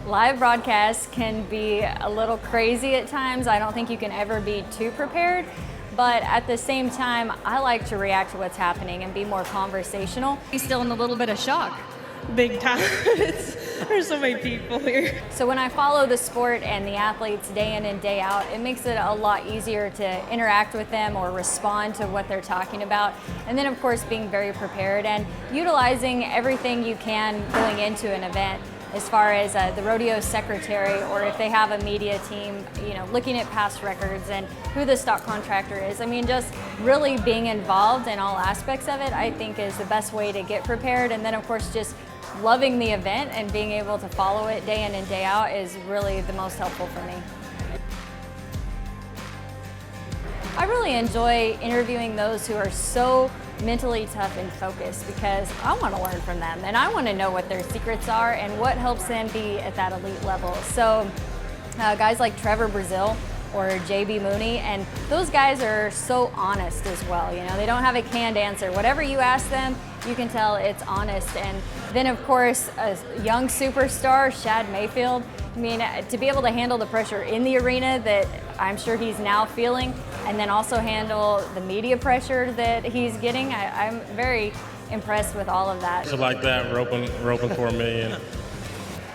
Live broadcasts can be a little crazy at times. I don't think you can ever be too prepared, but at the same time, I like to react to what's happening and be more conversational. He's still in a little bit of shock. Big time. There's so many people here. So when I follow the sport and the athletes day in and day out, it makes it a lot easier to interact with them or respond to what they're talking about. And then of course being very prepared and utilizing everything you can going into an event, as far as the rodeo secretary, or if they have a media team, looking at past records and who the stock contractor is. I mean, just really being involved in all aspects of it, I think is the best way to get prepared. And then of course, just loving the event and being able to follow it day in and day out is really the most helpful for me. I really enjoy interviewing those who are so mentally tough and focused, because I want to learn from them and I want to know what their secrets are and what helps them be at that elite level. So guys like Trevor Brazil or JB Mooney, and those guys are so honest as well. They don't have a canned answer. Whatever you ask them, you can tell it's honest. And then of course, a young superstar, Shad Mayfield. I mean, to be able to handle the pressure in the arena that I'm sure he's now feeling, and then also handle the media pressure that he's getting, I'm very impressed with all of that. So like that, roping for $1 million.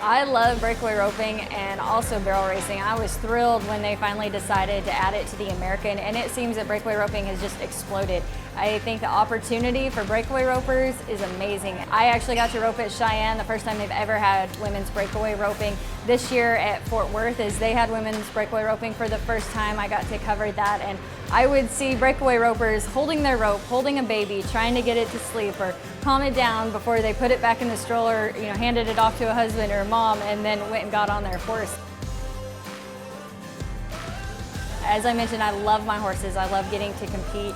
I love breakaway roping and also barrel racing. I was thrilled when they finally decided to add it to the American, and it seems that breakaway roping has just exploded. I think the opportunity for breakaway ropers is amazing. I actually got to rope at Cheyenne, the first time they've ever had women's breakaway roping. This year at Fort Worth, as they had women's breakaway roping for the first time, I got to cover that, and I would see breakaway ropers holding their rope, holding a baby, trying to get it to sleep or calm it down before they put it back in the stroller, handed it off to a husband or a mom, and then went and got on their horse. As I mentioned, I love my horses. I love getting to compete.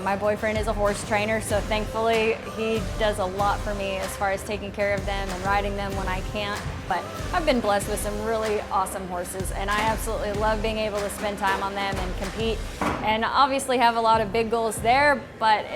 My boyfriend is a horse trainer, so thankfully he does a lot for me as far as taking care of them and riding them when I can't. But I've been blessed with some really awesome horses, and I absolutely love being able to spend time on them and compete. And obviously have a lot of big goals there, but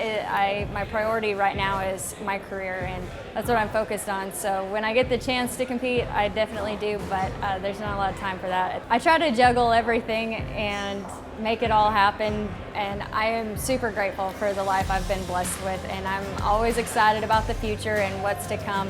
my priority right now is my career, and that's what I'm focused on. So when I get the chance to compete, I definitely do, but there's not a lot of time for that. I try to juggle everything and make it all happen, and I am super grateful for the life I've been blessed with, and I'm always excited about the future and what's to come.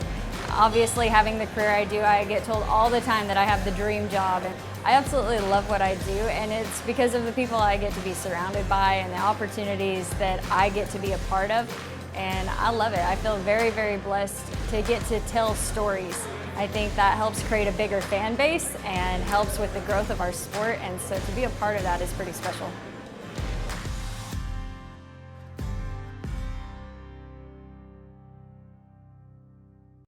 Obviously, having the career I do, I get told all the time that I have the dream job, and I absolutely love what I do, and it's because of the people I get to be surrounded by and the opportunities that I get to be a part of, and I love it. I feel very, very blessed to get to tell stories. I think that helps create a bigger fan base and helps with the growth of our sport, and so to be a part of that is pretty special.